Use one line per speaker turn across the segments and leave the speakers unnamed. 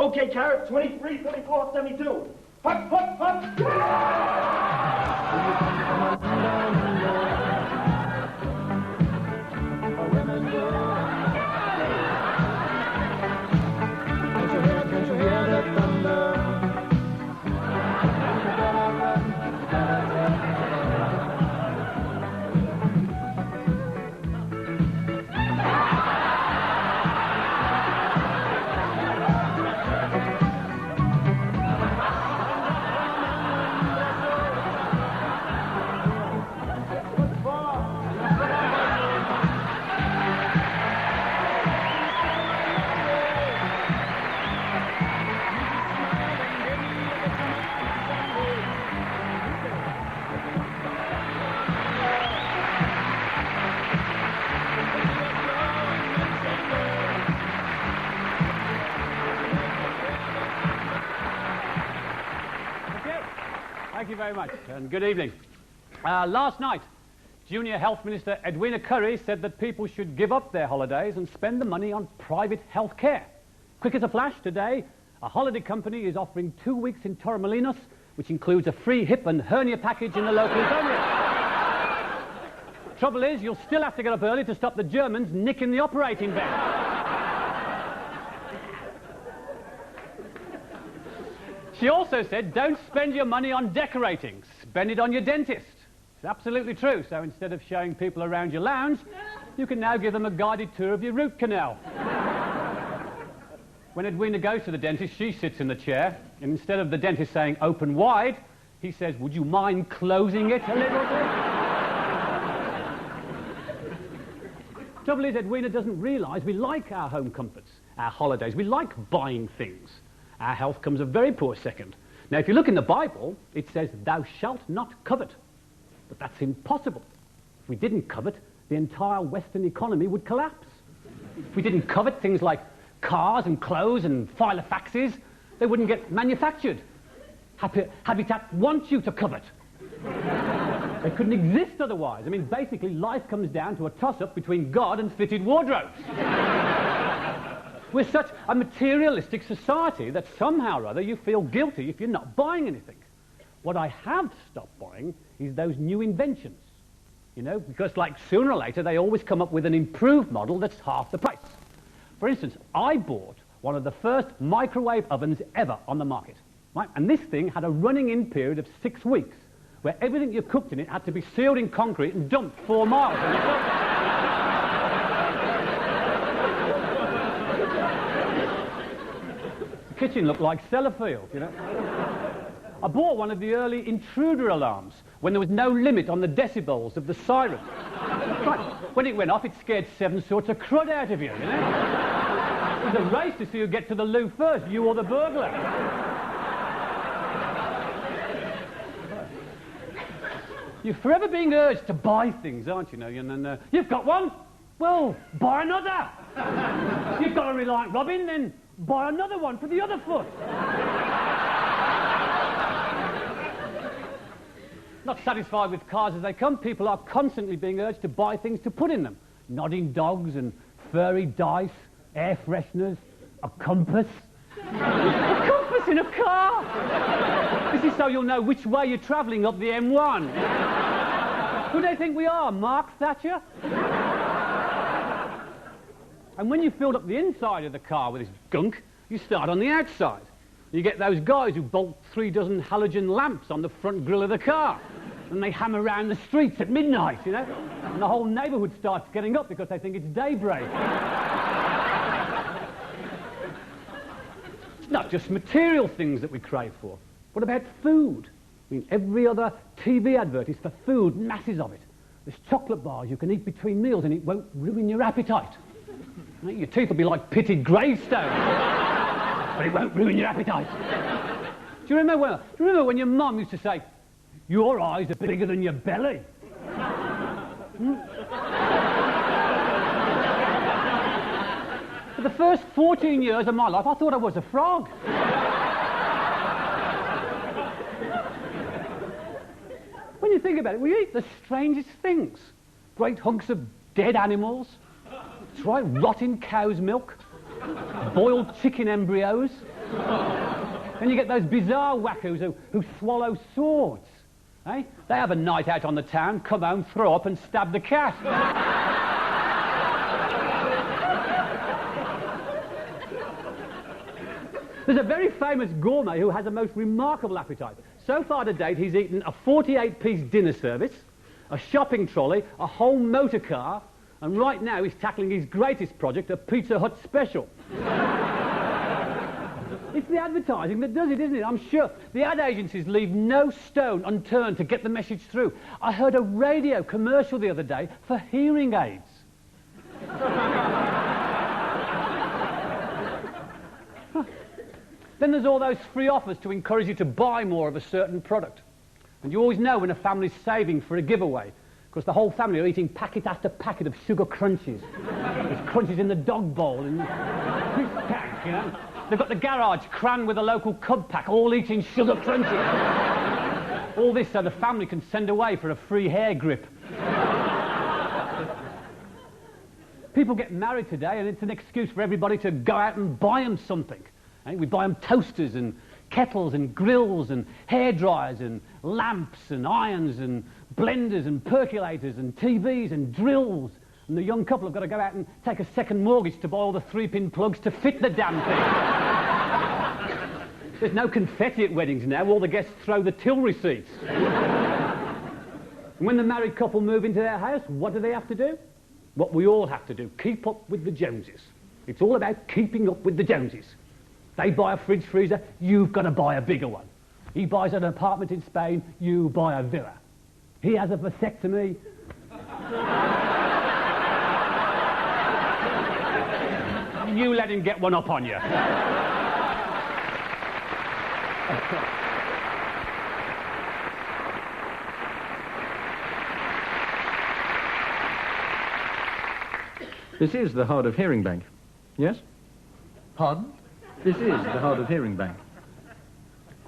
Okay, Carrott, 23, 34, 72. Hup, hup, hup.
Thank you very much, and good evening. Last night, Junior Health Minister Edwina Currie said that people should give up their holidays and spend the money on private health care. Quick as a flash, today, a holiday company is offering 2 weeks in Torremolinos, which includes a free hip and hernia package in the local infirmary. Trouble is, you'll still have to get up early to stop the Germans nicking the operating bed. She also said, don't spend your money on decorating, spend it on your dentist. It's absolutely true. So instead of showing people around your lounge, you can now give them a guided tour of your root canal. When Edwina goes to the dentist, she sits in the chair, and instead of the dentist saying, open wide, he says, would you mind closing it a little bit? Trouble is, Edwina doesn't realise we like our home comforts, our holidays. We like buying things. Our health comes a very poor second. Now, if you look in the Bible, it says, thou shalt not covet. But that's impossible. If we didn't covet, the entire Western economy would collapse. If we didn't covet things like cars and clothes and filofaxes, they wouldn't get manufactured. Habitat wants you to covet. They couldn't exist otherwise. I mean, basically, life comes down to a toss-up between God and fitted wardrobes. We're such a materialistic society that somehow or other you feel guilty if you're not buying anything. What I have stopped buying is those new inventions, you know, because like sooner or later they always come up with an improved model that's half the price. For instance, I bought one of the first microwave ovens ever on the market, right? And this thing had a running-in period of 6 weeks, where everything you cooked in it had to be sealed in concrete and dumped 4 miles. The kitchen looked like Sellafield, you know. I bought one of the early intruder alarms when there was no limit on the decibels of the siren. Right. When it went off, it scared 7 sorts of crud out of you, you know. It was a race to see who get to the loo first, you or the burglar. You're forever being urged to buy things, aren't you? And you've got one? Well, buy another. You've got a Reliant Robin, then buy another one for the other foot. Not satisfied with cars as they come, people are constantly being urged to buy things to put in them. Nodding dogs and furry dice, air fresheners, a compass. A compass in a car! This is so you'll know which way you're travelling up the M1. Who do they think we are, Mark Thatcher? And when you've filled up the inside of the car with this gunk, you start on the outside. You get those guys who bolt 3 dozen halogen lamps on the front grille of the car, and they hammer around the streets at midnight, you know, and the whole neighbourhood starts getting up because they think it's daybreak. It's not just material things that we crave for. What about food? I mean, every other TV advert is for food, masses of it. There's chocolate bars you can eat between meals and it won't ruin your appetite. Your teeth will be like pitted gravestones, but it won't ruin your appetite. Do you remember when your mum used to say, your eyes are bigger than your belly? For the first 14 years of my life, I thought I was a frog. When you think about it, we eat the strangest things. Great hunks of dead animals. That's right, rotting cow's milk. Boiled chicken embryos. Then you get those bizarre wackoos who swallow swords. Eh? They have a night out on the town, come home, throw up and stab the cat. There's a very famous gourmet who has a most remarkable appetite. So far to date, he's eaten a 48-piece dinner service, a shopping trolley, a whole motor car, and right now he's tackling his greatest project, a Pizza Hut special. It's the advertising that does it, isn't it? I'm sure the ad agencies leave no stone unturned to get the message through. I heard a radio commercial the other day for hearing aids. Then there's all those free offers to encourage you to buy more of a certain product. And you always know when a family's saving for a giveaway, because the whole family are eating packet after packet of sugar crunchies. There's crunchies in the dog bowl and crisp pack, you know. They've got the garage crammed with a local cub pack, all eating sugar crunchies. All this so the family can send away for a free hair grip. People get married today and it's an excuse for everybody to go out and buy them something. We buy them toasters and kettles and grills and hair dryers and lamps and irons and blenders and percolators and TVs and drills. And the young couple have got to go out and take a second mortgage to buy all the 3-pin plugs to fit the damn thing. There's no confetti at weddings now. All the guests throw the till receipts. And when the married couple move into their house, what do they have to do? What we all have to do, keep up with the Joneses. It's all about keeping up with the Joneses. They buy a fridge freezer, you've got to buy a bigger one. He buys an apartment in Spain, you buy a villa. He has a vasectomy. You let him get one up on you.
This is the Hard of Hearing Bank. Yes?
Pardon?
This is the Hard of Hearing Bank.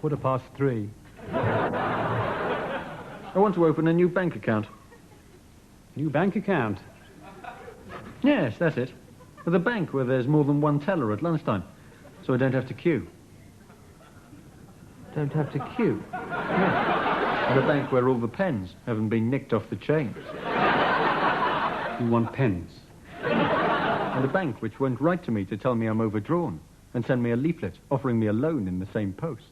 3:15.
I want to open a new bank account.
New bank account?
Yes, that's it. With a bank where there's more than one teller at lunchtime, so I don't have to queue.
Don't have to queue.
Yeah. And a bank where all the pens haven't been nicked off the chains.
You want pens?
And a bank which won't write to me to tell me I'm overdrawn and send me a leaflet offering me a loan in the same post.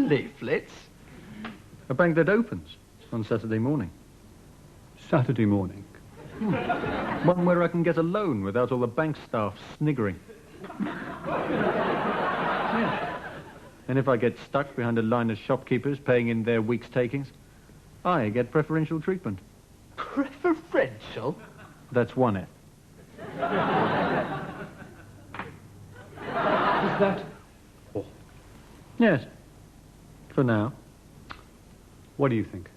Leaflets?
A bank that opens on Saturday morning.
Saturday morning.
One where I can get a loan without all the bank staff sniggering. Yeah. And if I get stuck behind a line of shopkeepers paying in their week's takings, I get preferential treatment.
Preferential?
That's one F.
Is that all?
Yes. For now.
What do you think?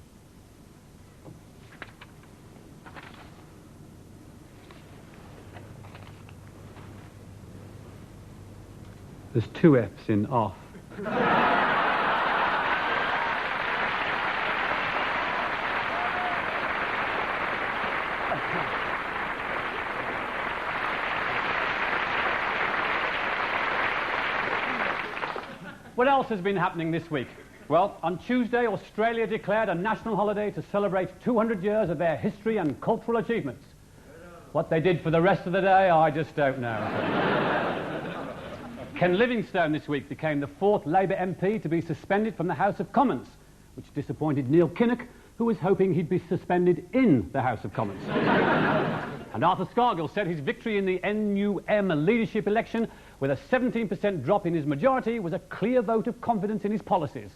There's 2 F's in off. What else has been happening this week? Well, on Tuesday, Australia declared a national holiday to celebrate 200 years of their history and cultural achievements. What they did for the rest of the day, I just don't know. Ken Livingstone this week became the 4th Labour MP to be suspended from the House of Commons, which disappointed Neil Kinnock, who was hoping he'd be suspended in the House of Commons. And Arthur Scargill said his victory in the NUM leadership election, with a 17% drop in his majority, was a clear vote of confidence in his policies.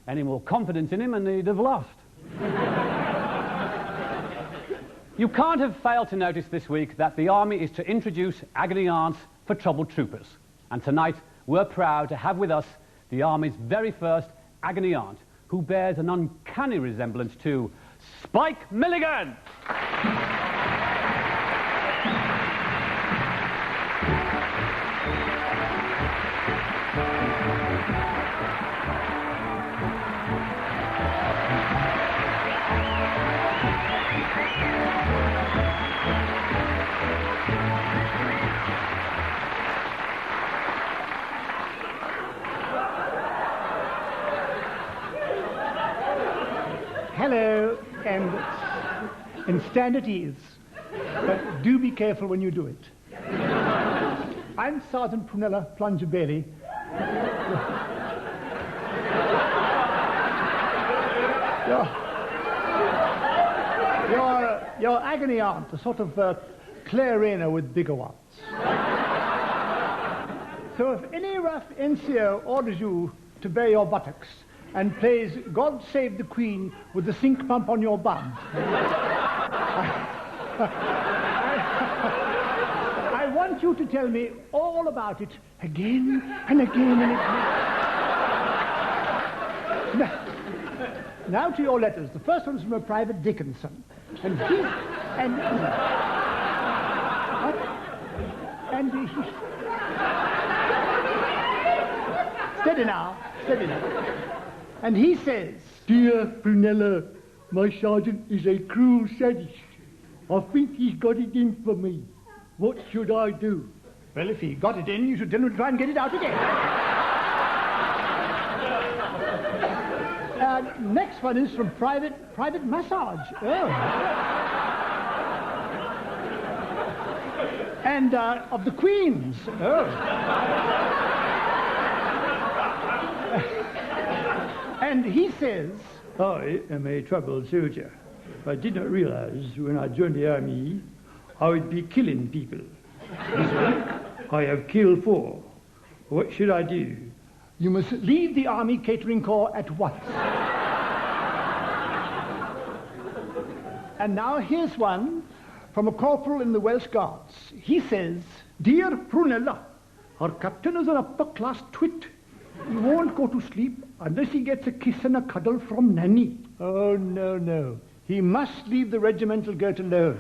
Any more confidence in him and he'd have lost. You can't have failed to notice this week that the Army is to introduce agony aunts for troubled troopers. And tonight, we're proud to have with us the Army's very first agony aunt, who bears an uncanny resemblance to Spike Milligan!
hello, and stand at ease. But do be careful when you do it. I'm Sergeant Prunella Plunger Bailey. Your agony aunt, a sort of Claire Rayner with bigger ones. So if any rough NCO orders you to bare your buttocks and plays God Save the Queen with the sink pump on your bum, I want you to tell me all about it again and again and again. Now to your letters. The first one is from a Private Dickinson. And he... Steady now. And he says...
Dear Prunella, my sergeant is a cruel sadist. I think he's got it in for me. What should I do?
Well, if he got it in, you should tell him to try and get it out again. Next one is from Private Massage. Oh. And of the Queens. Oh. And he says...
I am a troubled soldier. I did not realize when I joined the army I would be killing people. This week I have killed 4. What should I do?
You must leave the Army Catering Corps at once. And now here's one from a corporal in the Welsh Guards. He says, Dear Prunella, our captain is an upper-class twit. He won't go to sleep unless he gets a kiss and a cuddle from Nanny. Oh, no. He must leave the regimental goat alone.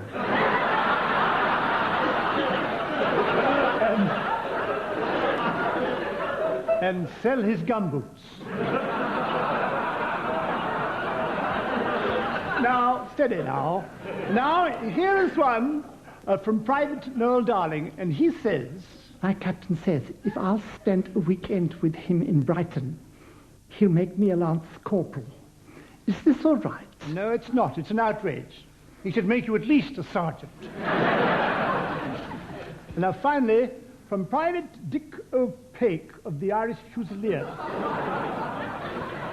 and sell his gumboots. Now, steady now. Now, here is one from Private Noel Darling, and he says, my captain says if I'll spend a weekend with him in Brighton, he'll make me a lance corporal. Is this all right? No, it's not. It's an outrage. He should make you at least a sergeant. And now, finally, from Private Dick O'Pake of the Irish Fusiliers.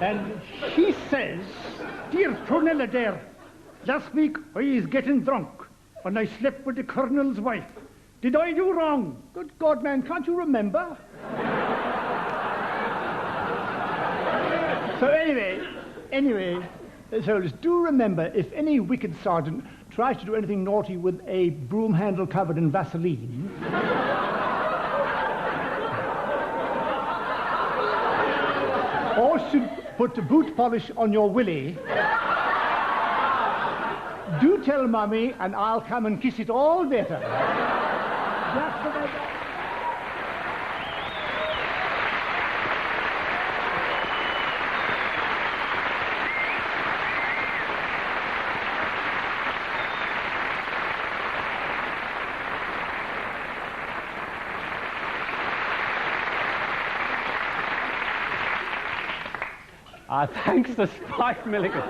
And he says, Dear Prunella there, last week I was getting drunk and I slept with the colonel's wife. Did I do wrong? Good God, man, can't you remember? So anyway, soldiers, do remember, if any wicked sergeant tries to do anything naughty with a broom handle covered in Vaseline, or should put boot polish on your willy, do tell Mummy and I'll come and kiss it all better. Just for that.
Thanks to Spike Milligan.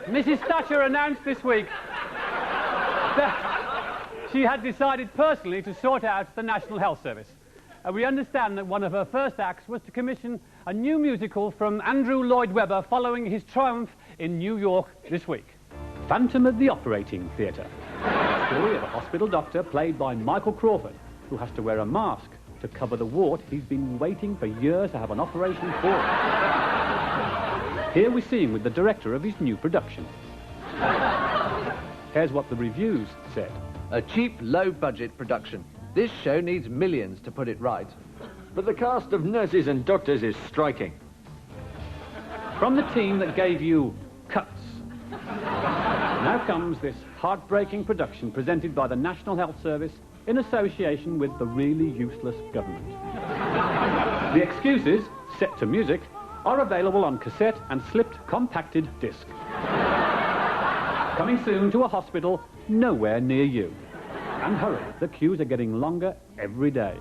Mrs. Thatcher announced this week that she had decided personally to sort out the National Health Service. We understand that one of her first acts was to commission a new musical from Andrew Lloyd Webber following his triumph in New York this week. Phantom of the Operating Theatre. The story of a hospital doctor played by Michael Crawford, who has to wear a mask to cover the wart he's been waiting for years to have an operation for. Here we see him with the director of his new production. Here's what the reviews said.
A cheap, low-budget production. This show needs millions to put it right.
But the cast of nurses and doctors is striking.
From the team that gave you Cuts, Now comes this heartbreaking production presented by the National Health Service in association with the really useless government. The excuses, set to music, are available on cassette and slipped compacted disc. Coming soon to a hospital nowhere near you. And hurry, the queues are getting longer every day.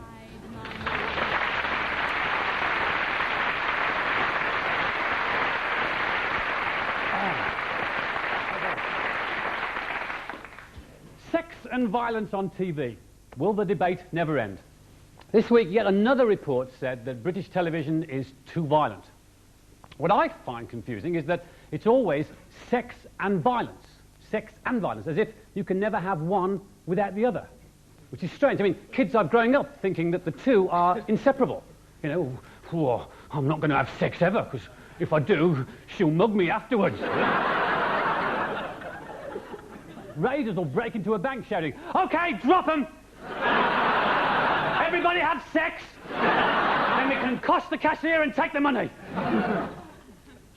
Sex and violence on TV. Will the debate never end? This week, yet another report said that British television is too violent. What I find confusing is that it's always sex and violence. Sex and violence, as if you can never have one without the other. Which is strange. I mean, kids are growing up thinking that the two are inseparable. You know, oh, I'm not going to have sex ever, because if I do, she'll mug me afterwards. Raiders will break into a bank shouting, "OK, drop 'em! Everybody have sex, then we can cost the cashier and take the money."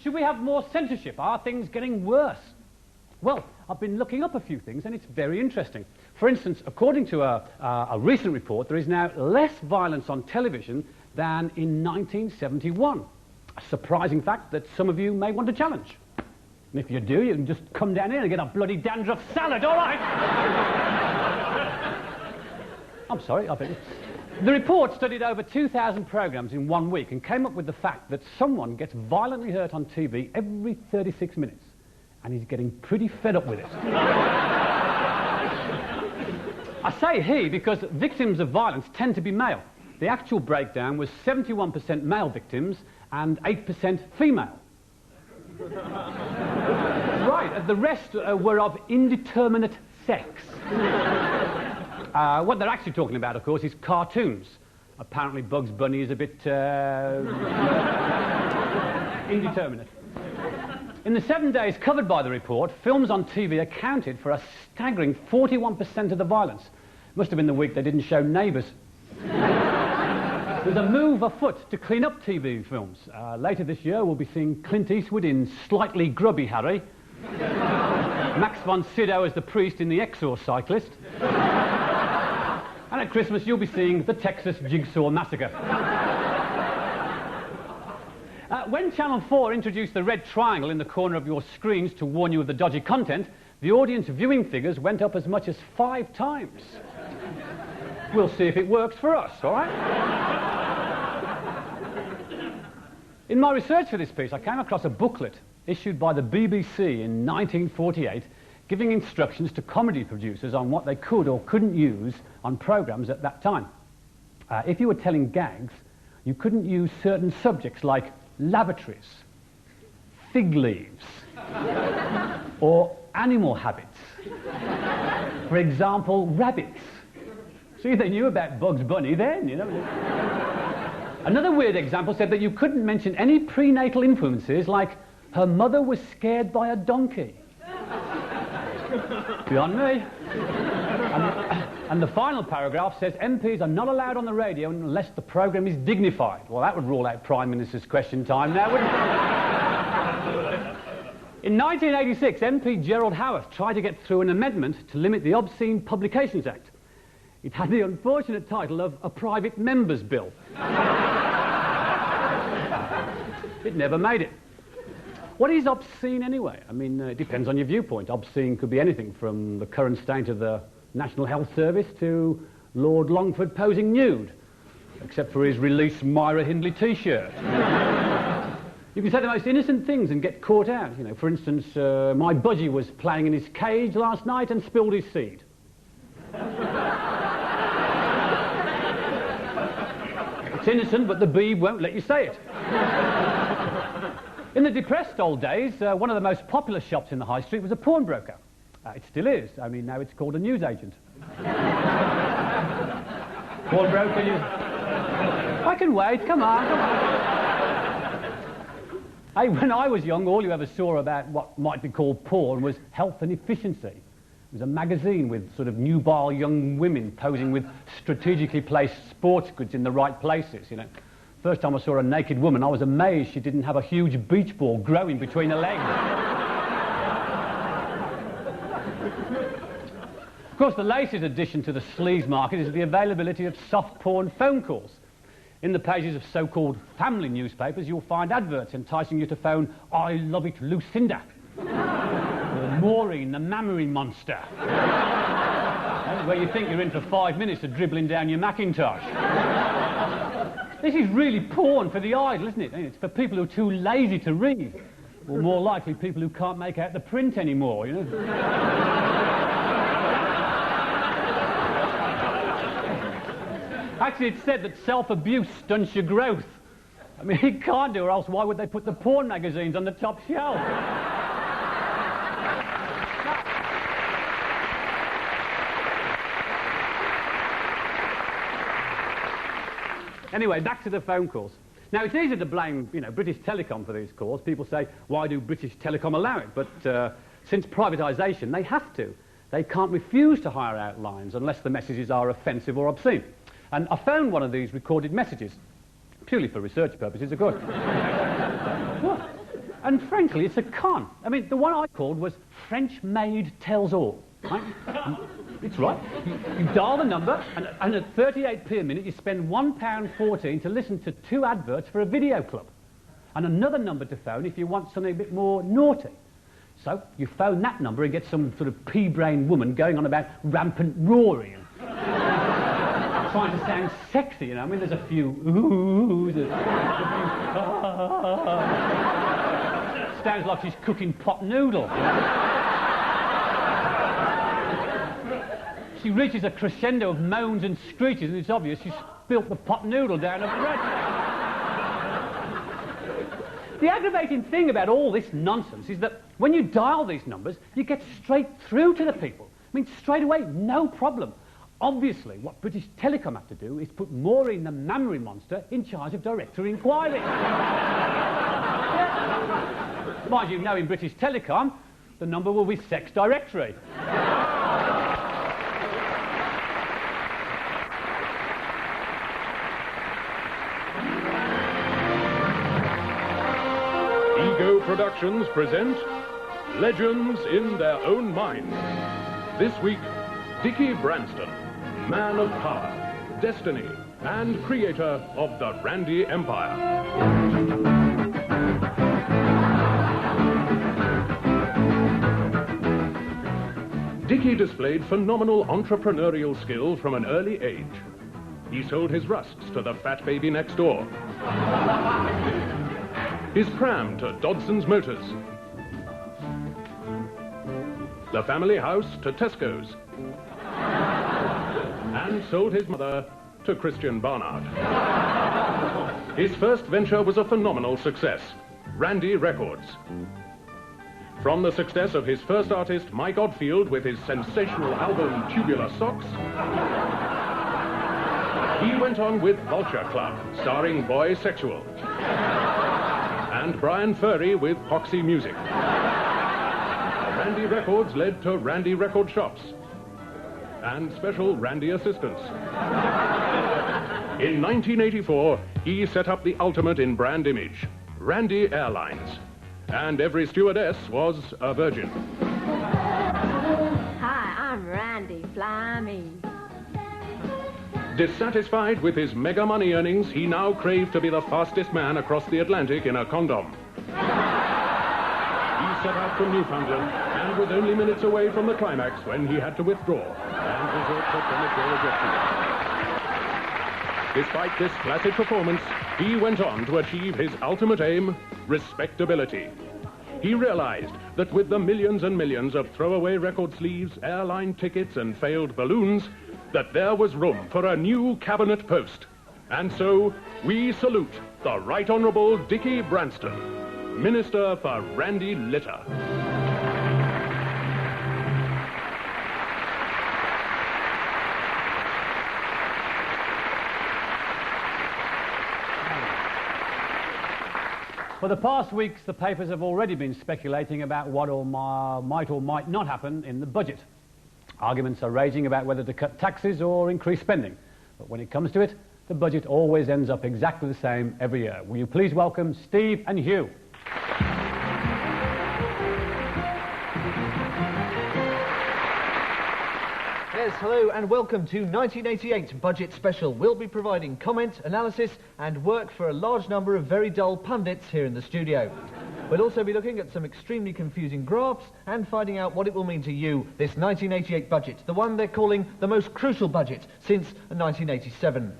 Should we have more censorship? Are things getting worse? Well, I've been looking up a few things, and it's very interesting. For instance, according to a recent report, there is now less violence on television than in 1971. A surprising fact that some of you may want to challenge. And if you do, you can just come down here and get a bloody dandruff salad, all right? I'm sorry, I think. The report studied over 2,000 programmes in 1 week and came up with the fact that someone gets violently hurt on TV every 36 minutes. And he's getting pretty fed up with it. I say he because victims of violence tend to be male. The actual breakdown was 71% male victims and 8% female. Right, the rest were of indeterminate sex. What they're actually talking about, of course, is cartoons. Apparently Bugs Bunny is a bit indeterminate. In the 7 days covered by the report, films on TV accounted for a staggering 41% of the violence. Must have been the week they didn't show Neighbours. There's a move afoot to clean up TV films. Later this year, we'll be seeing Clint Eastwood in Slightly Grubby Harry, Max von Sydow as the priest in The Exorcyclist, and at Christmas, you'll be seeing the Texas Jigsaw Massacre. When Channel 4 introduced the red triangle in the corner of your screens to warn you of the dodgy content, the audience viewing figures went up as much as 5 times. We'll see if it works for us, all right? In my research for this piece, I came across a booklet issued by the BBC in 1948 giving instructions to comedy producers on what they could or couldn't use on programmes at that time. If you were telling gags, you couldn't use certain subjects like lavatories, fig leaves, or animal habits. For example, rabbits. See, they knew about Bugs Bunny then, you know. Another weird example said that you couldn't mention any prenatal influences like her mother was scared by a donkey. Beyond me. And the final paragraph says MPs are not allowed on the radio unless the programme is dignified. Well, that would rule out Prime Minister's Question Time now, wouldn't it? In 1986, MP Gerald Howarth tried to get through an amendment to limit the Obscene Publications Act. It had the unfortunate title of a private member's bill. It never made it. What is obscene anyway? I mean, it depends on your viewpoint. Obscene could be anything from the current state of the National Health Service to Lord Longford posing nude, except for his Release Myra Hindley t-shirt. You can say the most innocent things and get caught out. You know, for instance, my budgie was playing in his cage last night and spilled his seed. It's innocent, but the bee won't let you say it. In the depressed old days, one of the most popular shops in the high street was a pawnbroker. It still is. I mean, now it's called a newsagent. Pawnbroker, you... I can wait, come on. Hey, when I was young, all you ever saw about what might be called porn was Health and Efficiency. It was a magazine with sort of nubile young women posing with strategically placed sports goods in the right places, you know. First time I saw a naked woman, I was amazed she didn't have a huge beach ball growing between her legs. Of course, the latest addition to the sleaze market is the availability of soft porn phone calls. In the pages of so-called family newspapers, you'll find adverts enticing you to phone I Love It Lucinda, or Maureen the Mammary Monster, where you think you're in for 5 minutes of dribbling down your Macintosh. This is really porn for the idle, isn't it? It's for people who are too lazy to read, or more likely people who can't make out the print anymore, you know. Actually, it's said that self-abuse stunts your growth. I mean, it can't do, or else why would they put the porn magazines on the top shelf? Anyway, back to the phone calls. Now, it's easy to blame, you know, British Telecom for these calls. People say, why do British Telecom allow it? But since privatisation, they have to. They can't refuse to hire out lines unless the messages are offensive or obscene. And I found one of these recorded messages, purely for research purposes, of course. And frankly, it's a con. I mean, the one I called was French Maid Tells All. Right? It's right. You dial the number, and at 38p a minute, you spend £1.14 to listen to 2 adverts for a video club. And another number to phone if you want something a bit more naughty. So you phone that number and get some sort of pea-brain woman going on about rampant roaring and trying to sound sexy, you know. I mean, there's a few oohs, a few sounds like she's cooking pot noodle. She reaches a crescendo of moans and screeches, and it's obvious she's spilt the pot noodle down her bread. The aggravating thing about all this nonsense is that when you dial these numbers, you get straight through to the people. I mean, straight away, no problem. Obviously, what British Telecom have to do is put Maureen the Mammary Monster in charge of directory inquiry. Mind you, knowing British Telecom, the number will be Sex Directory.
Ego Productions present Legends in Their Own Minds. This week, Dickie Branston, man of power, destiny, and creator of the Randy Empire. Dickie displayed phenomenal entrepreneurial skill from an early age. He sold his rusks to the fat baby next door, his pram to Dodson's Motors, the family house to Tesco's, and sold his mother to Christian Barnard. His first venture was a phenomenal success, Randy Records. From the success of his first artist, Mike Oldfield, with his sensational album Tubular Socks, he went on with Vulture Club, starring Boy Sexual, and Brian Furry with Poxy Music. Randy Records led to Randy Record Shops and special Randy assistants. In 1984, he set up the ultimate in brand image, Randy Airlines, and every stewardess was a virgin.
Hi, I'm Randy. Fly me.
Dissatisfied with his mega money earnings, he now craved to be the fastest man across the Atlantic in a condom. He set out from Newfoundland and was only minutes away from the climax when he had to withdraw and resort to premature ejection. Despite this placid performance, he went on to achieve his ultimate aim, respectability. He realized that with the millions and millions of throwaway record sleeves, airline tickets, and failed balloons, that there was room for a new cabinet post. And so, we salute the Right Honourable Dickie Branston, Minister for Randy Litter.
For the past weeks, the papers have already been speculating about what might or might not happen in the budget. Arguments are raging about whether to cut taxes or increase spending. But when it comes to it, the budget always ends up exactly the same every year. Will you please welcome Steve and Hugh?
Thank you.
Yes, hello and welcome to 1988 Budget Special. We'll be providing comment, analysis and work for a large number of very dull pundits here in the studio. We'll also be looking at some extremely confusing graphs and finding out what it will mean to you, this 1988 budget, the one they're calling the most crucial budget since 1987.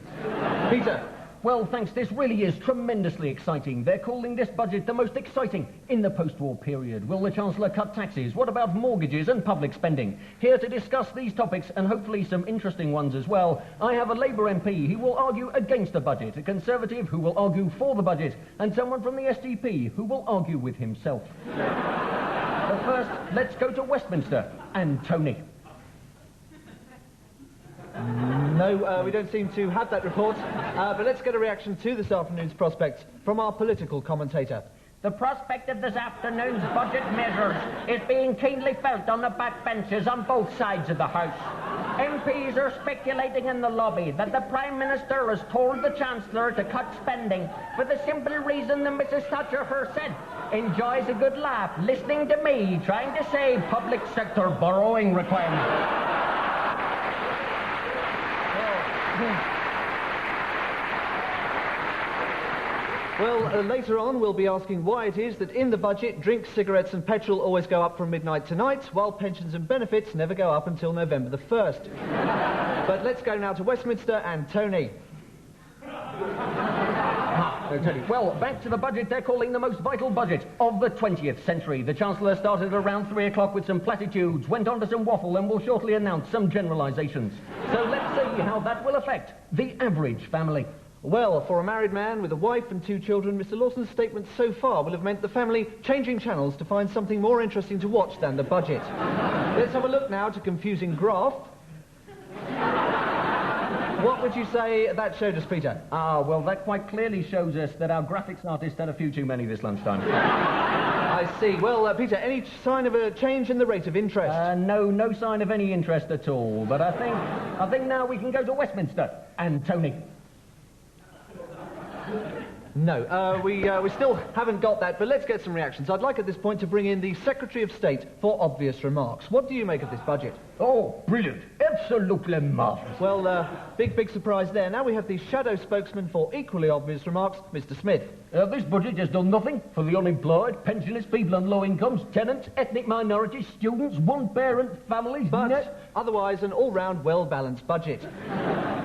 Peter.
Well, thanks. This really is tremendously exciting. They're calling this budget the most exciting in the post-war period. Will the Chancellor cut taxes? What about mortgages and public spending? Here to discuss these topics, and hopefully some interesting ones as well, I have a Labour MP who will argue against the budget, a Conservative who will argue for the budget, and someone from the SDP who will argue with himself. But first, let's go to Westminster and Tony.
No, we don't seem to have that report, but let's get a reaction to this afternoon's prospects from our political commentator.
The prospect of this afternoon's budget measures is being keenly felt on the backbenches on both sides of the House. MPs are speculating in the lobby that the Prime Minister has told the Chancellor to cut spending for the simple reason that Mrs Thatcher herself enjoys a good laugh listening to me trying to save public sector borrowing requirements.
Well, later on we'll be asking why it is that in the budget drinks, cigarettes and petrol always go up from midnight to night, while pensions and benefits never go up until November the 1st. But let's go now to Westminster and Tony.
Tony. Well, back to the budget they're calling the most vital budget of the 20th century. The Chancellor started around 3 o'clock with some platitudes, went on to some waffle, and will shortly announce some generalisations. So let's see how that will affect the average family.
Well, for a married man with a wife and 2 children, Mr Lawson's statement so far will have meant the family changing channels to find something more interesting to watch than the budget. Let's have a look now to confusing graph. What would you say that showed us, Peter?
Well, that quite clearly shows us that our graphics artist had a few too many this lunchtime.
I see. Well, Peter, any sign of a change in the rate of interest?
No sign of any interest at all. But I think now we can go to Westminster and Tony.
No, we still haven't got that, but let's get some reactions. I'd like at this point to bring in the Secretary of State for obvious remarks. What do you make of this budget?
Oh, brilliant. Absolutely marvellous.
Well, big surprise there. Now we have the shadow spokesman for equally obvious remarks, Mr Smith.
This budget has done nothing for the unemployed, pensioners, people on low incomes, tenants, ethnic minorities, students, one-parent families...
But otherwise an all-round well-balanced budget.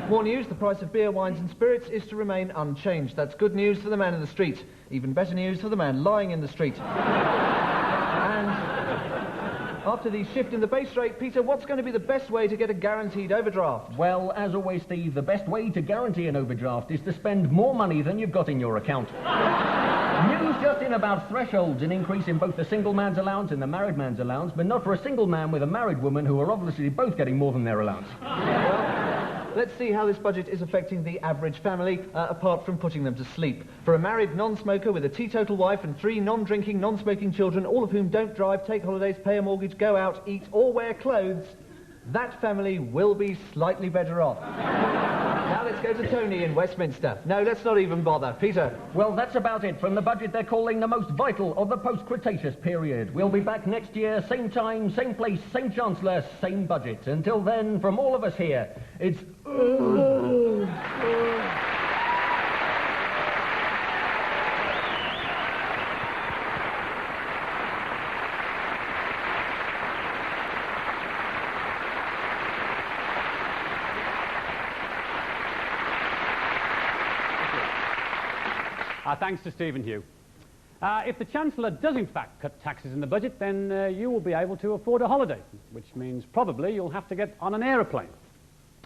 More news, the price of beer, wines and spirits is to remain unchanged. That's good news for the man in the street. Even better news for the man lying in the street. And after the shift in the base rate, Peter, what's going to be the best way to get a guaranteed overdraft?
Well, as always, Steve, the best way to guarantee an overdraft is to spend more money than you've got in your account. News just in about thresholds, an increase in both the single man's allowance and the married man's allowance, but not for a single man with a married woman who are obviously both getting more than their allowance.
Let's see how this budget is affecting the average family, apart from putting them to sleep. For a married non-smoker with a teetotal wife and 3 non-drinking, non-smoking children, all of whom don't drive, take holidays, pay a mortgage, go out, eat or wear clothes, that family will be slightly better off. Now let's go to Tony in Westminster. No, let's not even bother. Peter.
Well, that's about it from the budget they're calling the most vital of the post-Cretaceous period. We'll be back next year, same time, same place, same Chancellor, same budget. Until then, from all of us here, it's...
Thanks to Stephen Hugh. If the Chancellor does in fact cut taxes in the budget, then you will be able to afford a holiday, which means probably you'll have to get on an aeroplane.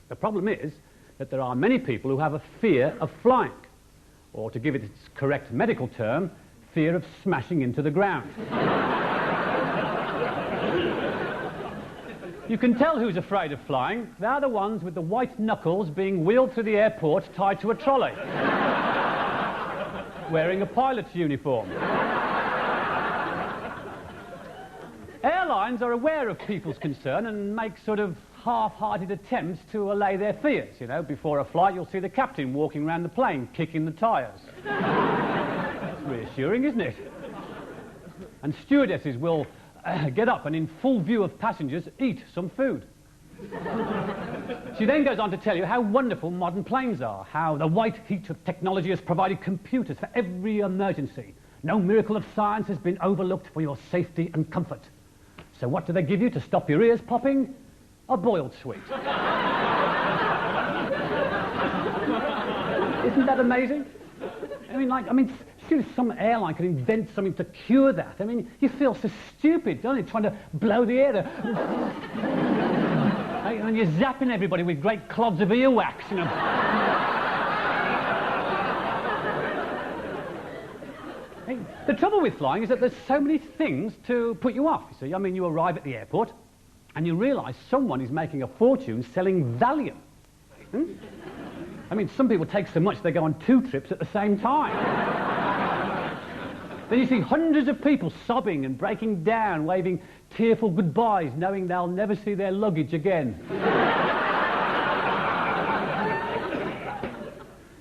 The problem is that there are many people who have a fear of flying, or to give it its correct medical term, fear of smashing into the ground. You can tell who's afraid of flying. They're the ones with the white knuckles being wheeled through the airport tied to a trolley, wearing a pilot's uniform. Airlines are aware of people's concern and make sort of half-hearted attempts to allay their fears. You know, before a flight you'll see the captain walking around the plane, kicking the tyres. That's reassuring, isn't it? And stewardesses will get up and in full view of passengers eat some food. She then goes on to tell you how wonderful modern planes are, how the white heat of technology has provided computers for every emergency. No miracle of science has been overlooked for your safety and comfort. So what do they give you to stop your ears popping? A boiled sweet. Isn't that amazing? Seriously, some airline could invent something to cure that. I mean, you feel so stupid, don't you, trying to blow the air. And you're zapping everybody with great clods of earwax, you know. Hey, the trouble with flying is that there's so many things to put you off, you see. I mean, you arrive at the airport and you realise someone is making a fortune selling Valium. I mean, some people take so much they go on 2 trips at the same time. Then you see hundreds of people sobbing and breaking down, waving tearful goodbyes, knowing they'll never see their luggage again.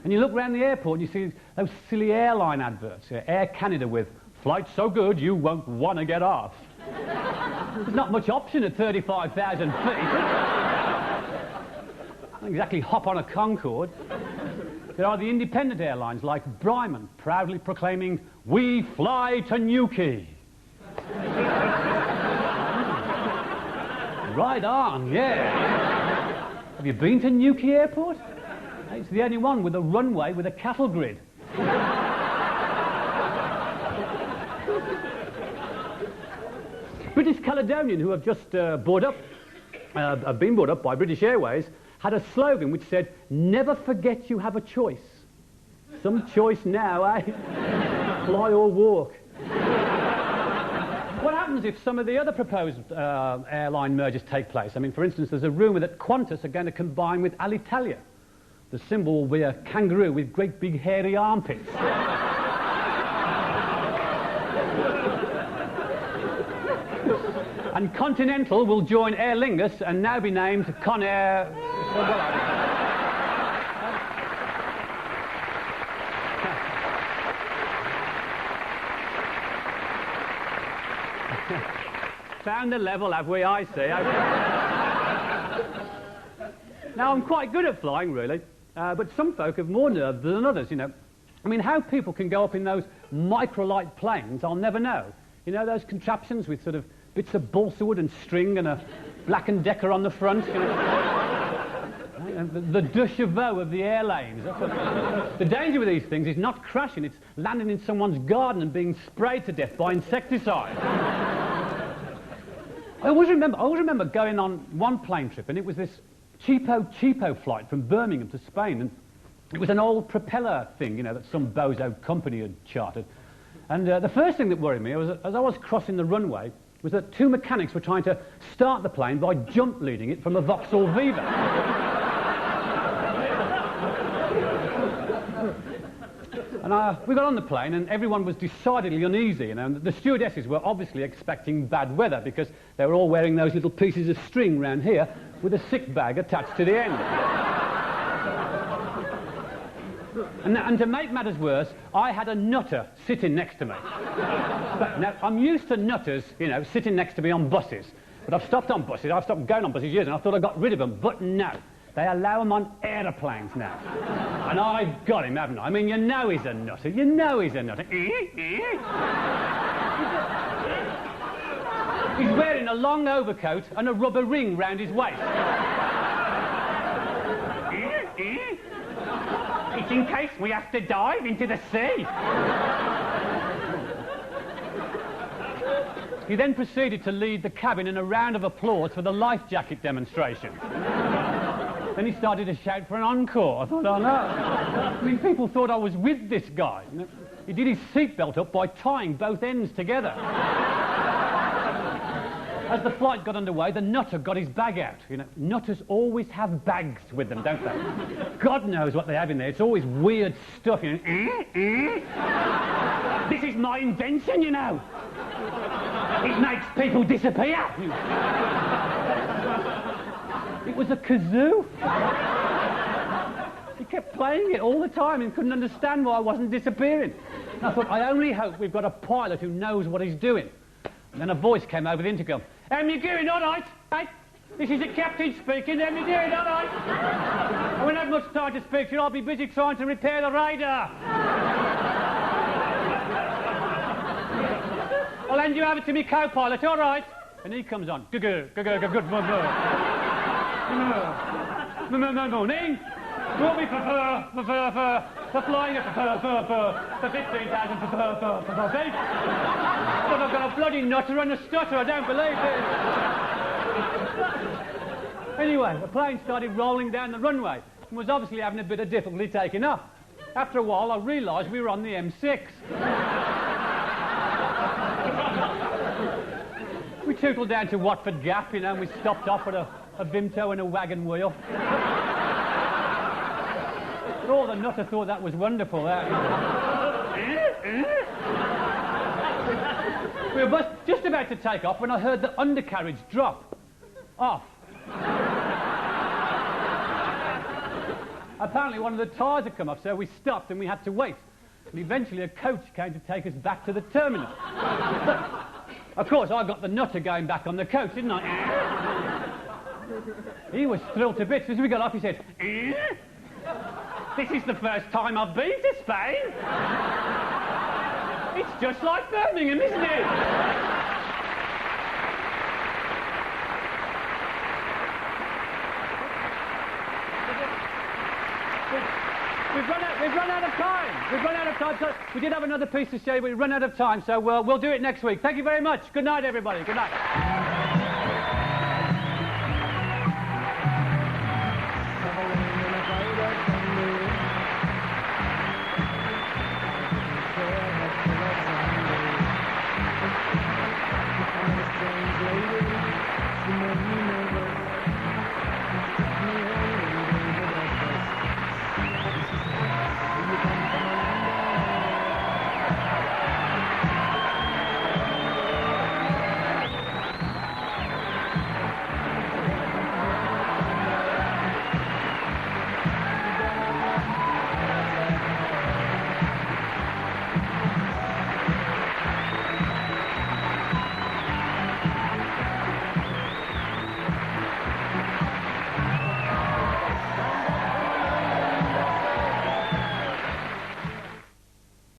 And you look around the airport and you see those silly airline adverts. Air Canada with, "Flight so good you won't want to get off." There's not much option at 35,000 feet. Not exactly hop on a Concorde. There are the independent airlines like Bryman, proudly proclaiming, "We fly to Newquay." Right on, yeah. Have you been to Newquay Airport? It's the only one with a runway with a cattle grid. British Caledonian, who have just have been brought up by British Airways, had a slogan which said, "Never forget you have a choice." Some choice now, eh? Fly or walk. What happens if some of the other proposed airline mergers take place? I mean, for instance, there's a rumour that Qantas are going to combine with Alitalia. The symbol will be a kangaroo with great big hairy armpits. And Continental will join Aer Lingus and now be named Conair. Found the level, have we? I see. Now, I'm quite good at flying, really, but some folk have more nerve than others, you know. I mean, how people can go up in those microlight planes, I'll never know. You know, those contraptions with sort of bits of balsa wood and string and a Black & Decker on the front, you know. The de chevaux of the airlanes. The danger with these things is not crashing, it's landing in someone's garden and being sprayed to death by insecticide. I always remember going on one plane trip, and it was this cheapo flight from Birmingham to Spain, and it was an old propeller thing, you know, that some bozo company had chartered. And the first thing that worried me was, as I was crossing the runway, was that 2 mechanics were trying to start the plane by jump leading it from a Vauxhall Viva. And we got on the plane and everyone was decidedly uneasy, you know, and the stewardesses were obviously expecting bad weather because they were all wearing those little pieces of string round here with a sick bag attached to the end. And to make matters worse, I had a nutter sitting next to me. But now, I'm used to nutters, you know, sitting next to me on buses. But I've stopped going on buses years, and I thought I got rid of them. But no, they allow them on aeroplanes now. And I've got him, haven't I? I mean, you know he's a nutter. You know he's a nutter. He's wearing a long overcoat and a rubber ring round his waist. It's in case we have to dive into the sea. He then proceeded to lead the cabin in a round of applause for the life jacket demonstration. Then he started to shout for an encore. I thought, oh no. I mean, people thought I was with this guy. He did his seatbelt up by tying both ends together. As the flight got underway, the nutter got his bag out. You know, nutters always have bags with them, don't they? God knows what they have in there. It's always weird stuff, you know. This is my invention, you know. It makes people disappear. It was a kazoo. He kept playing it all the time and couldn't understand why I wasn't disappearing. And I thought, I only hope we've got a pilot who knows what he's doing. And then a voice came over the intercom. You're going all right, right? This is the captain speaking, then we did, all right? I won't have much time to speak to you. I'll be busy trying to repair the radar. I'll hand you over to me co-pilot, all right? And he comes on. Good morning. Will be for flying at for 15,000 feet. But I've got a bloody nutter and a stutter, I don't believe it. Anyway, the plane started rolling down the runway and was obviously having a bit of difficulty taking off. After a while, I realised we were on the M6. We tootled down to Watford Gap, you know, and we stopped off at a Vimto and a wagon wheel. But all the nutter thought that was wonderful, that. We were just about to take off when I heard the undercarriage drop off. Apparently one of the tyres had come off, so we stopped and we had to wait. And eventually a coach came to take us back to the terminal. Of course, I got the nutter going back on the coach, didn't I? He was thrilled to bits. As we got off, he said, "This is the first time I've been to Spain. It's just like Birmingham, isn't it?" We've run out of time. So we did have another piece to say, but we've run out of time. So we'll do it next week. Thank you very much. Good night, everybody. Good night.